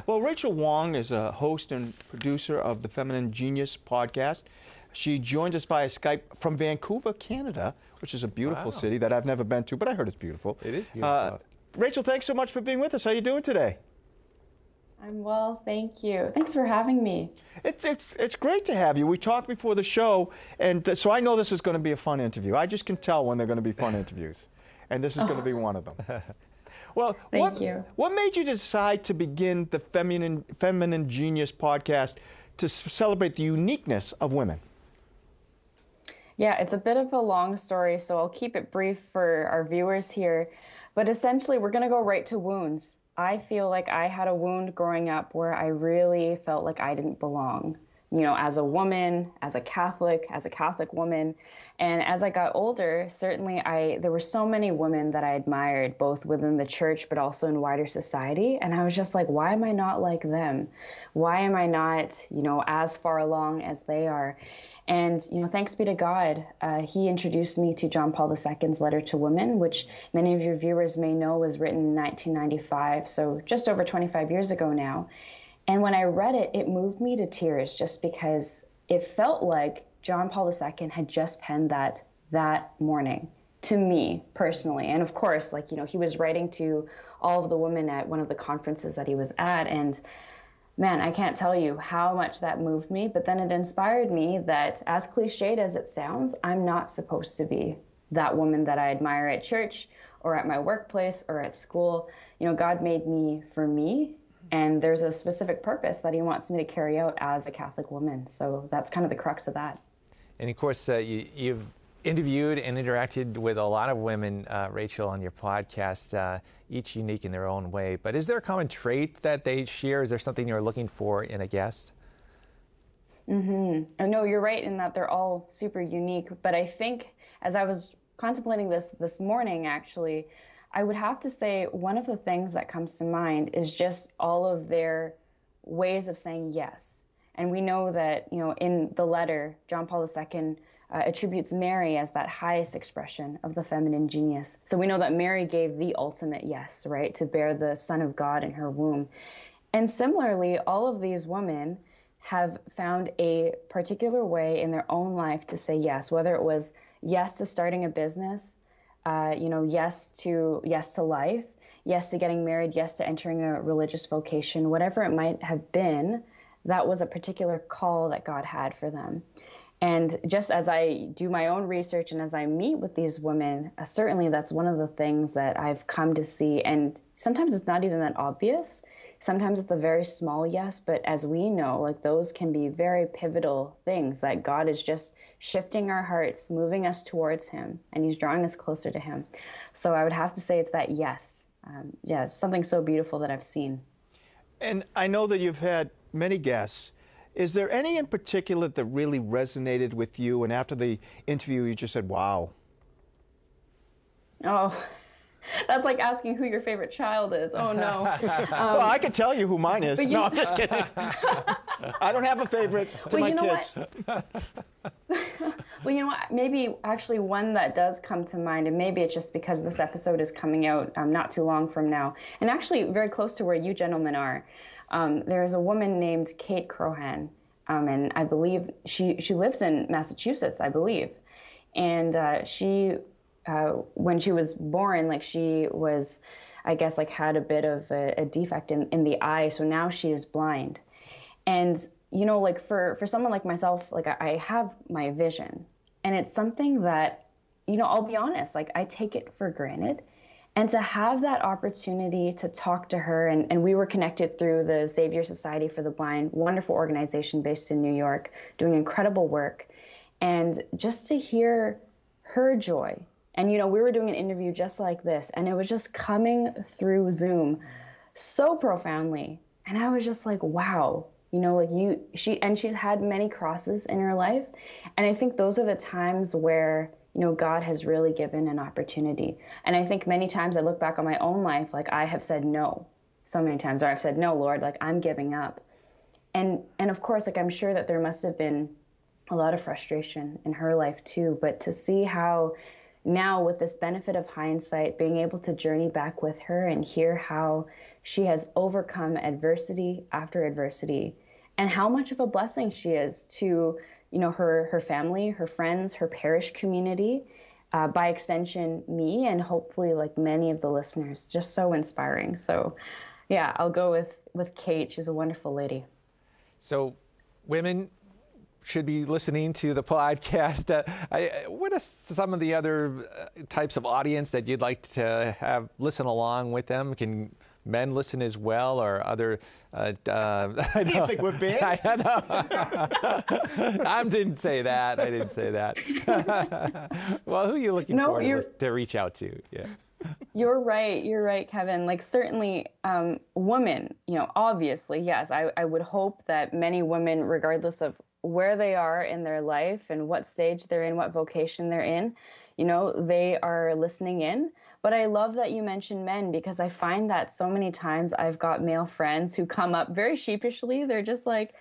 Well, Rachel Wong is a host and producer of the Feminine Genius podcast. She joins us via Skype from Vancouver, Canada, which is a beautiful city that I've never been to, but I heard it's beautiful. It is beautiful. Rachel, thanks so much for being with us. How are you doing today? I'm well, thank you. Thanks for having me. It's great to have you. We talked before the show, and so I know this is going to be a fun interview. I just can tell when they're going to be fun interviews, and this is going to be one of them. Well, Thank you. What made you decide to begin the Feminine Genius podcast to celebrate the uniqueness of women? Yeah, it's a bit of a long story, so I'll keep it brief for our viewers here. But essentially, we're going to go right to wounds. I feel like I had a wound growing up where I really felt like I didn't belong, you know, as a woman, as a Catholic woman. And as I got older, certainly there were so many women that I admired, both within the church, but also in wider society. And I was just like, why am I not like them? Why am I not, you know, as far along as they are? And, you know, thanks be to God, he introduced me to John Paul II's Letter to Women, which many of your viewers may know was written in 1995, so just over 25 years ago now. And when I read it, it moved me to tears just because it felt like John Paul II had just penned that morning to me personally. And of course, like, you know, he was writing to all of the women at one of the conferences that he was at. And man, I can't tell you how much that moved me, but then it inspired me that, as cliched as it sounds, I'm not supposed to be that woman that I admire at church or at my workplace or at school. You know, God made me for me, and there's a specific purpose that he wants me to carry out as a Catholic woman. So that's kind of the crux of that. And of course, you've interviewed and interacted with a lot of women, Rachel, on your podcast, each unique in their own way. But is there a common trait that they share? Is there something you're looking for in a guest? Mm-hmm. No, you're right in that they're all super unique. But I think as I was contemplating this morning, actually, I would have to say one of the things that comes to mind is just all of their ways of saying yes. And we know that, you know, in the letter, John Paul II attributes Mary as that highest expression of the feminine genius. So we know that Mary gave the ultimate yes, right, to bear the Son of God in her womb. And similarly, all of these women have found a particular way in their own life to say yes, whether it was yes to starting a business, you know, yes to life, yes to getting married, yes to entering a religious vocation, whatever it might have been, that was a particular call that God had for them. And just as I do my own research and as I meet with these women, certainly that's one of the things that I've come to see. And sometimes it's not even that obvious. Sometimes it's a very small yes, but as we know, like those can be very pivotal things that God is just shifting our hearts, moving us towards him, and he's drawing us closer to him. So I would have to say it's that yes. Yeah, it's something so beautiful that I've seen. And I know that you've had many guests. Is there any in particular that really resonated with you, and after the interview you just said, wow? Oh, that's like asking who your favorite child is. Oh, no. Well, I can tell you who mine is. No, I'm just kidding. I don't have a favorite to my kids. Well, you know what? Maybe actually one that does come to mind, and maybe it's just because this episode is coming out not too long from now, and actually very close to where you gentlemen are. There's a woman named Kate Crohan, and I believe she lives in Massachusetts, I believe. And she, when she was born, like she was, I guess, like had a bit of a defect in the eye, so now she is blind. And, you know, like for someone like myself, like I have my vision, and it's something that, you know, I'll be honest, like I take it for granted. And to have that opportunity to talk to her, and we were connected through the Xavier Society for the Blind, wonderful organization based in New York, doing incredible work. And just to hear her joy. And, you know, we were doing an interview just like this, and it was just coming through Zoom so profoundly. And I was just like, wow, you know, like she's had many crosses in her life. And I think those are the times where, you know, God has really given an opportunity. And I think many times I look back on my own life, like I have said no so many times, or I've said, no, Lord, like I'm giving up. And of course, like I'm sure that there must have been a lot of frustration in her life too, but to see how now with this benefit of hindsight, being able to journey back with her and hear how she has overcome adversity after adversity, and how much of a blessing she is to, her family, her friends, her parish community, by extension, me, and hopefully like many of the listeners. Just so inspiring. So yeah, I'll go with Kate. She's a wonderful lady. So women should be listening to the podcast. What are some of the other types of audience that you'd like to have listen along with them? Can men listen as well, or other? I You think we're banned? I know. I didn't say that. Well, who are you looking for to reach out to? Yeah. You're right, Kevin. Like certainly women, obviously, yes, I would hope that many women, regardless of where they are in their life and what stage they're in, what vocation they're in, they are listening in. But I love that you mentioned men, because I find that so many times I've got male friends who come up very sheepishly. They're just like,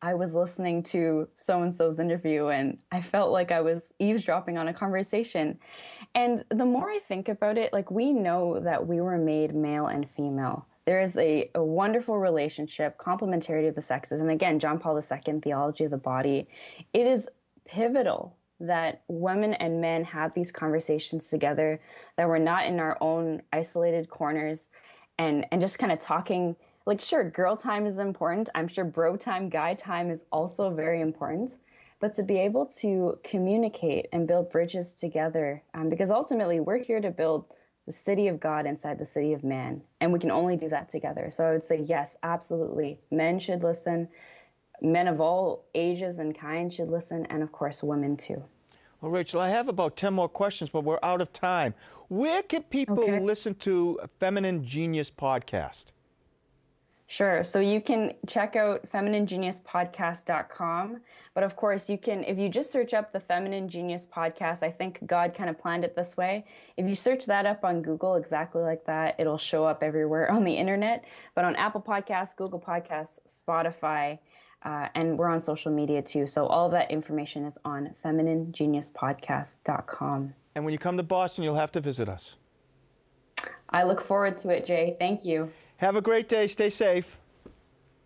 I was listening to so-and-so's interview and I felt like I was eavesdropping on a conversation. And the more I think about it, like, we know that we were made male and female. There is a wonderful relationship, complementarity of the sexes. And again, John Paul II, theology of the body. It is pivotal that women and men have these conversations together, that we're not in our own isolated corners and just kind of talking. Like, sure, girl time is important. I'm sure bro time, guy time is also very important. But to be able to communicate and build bridges together, because ultimately we're here to build the city of God inside the city of man. And we can only do that together. So I would say, yes, absolutely. Men should listen. Men of all ages and kinds should listen. And of course, women too. Well, Rachel, I have about 10 more questions, but we're out of time. Where can people listen to Feminine Genius podcast? Sure. So you can check out femininegeniuspodcast.com. But of course, you can, if you just search up the Feminine Genius Podcast, I think God kind of planned it this way. If you search that up on Google exactly like that, it'll show up everywhere on the internet. But on Apple Podcasts, Google Podcasts, Spotify, and we're on social media too. So all of that information is on femininegeniuspodcast.com. And when you come to Boston, you'll have to visit us. I look forward to it, Jay. Thank you. Have a great day. Stay safe.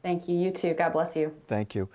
Thank you. You too. God bless you. Thank you.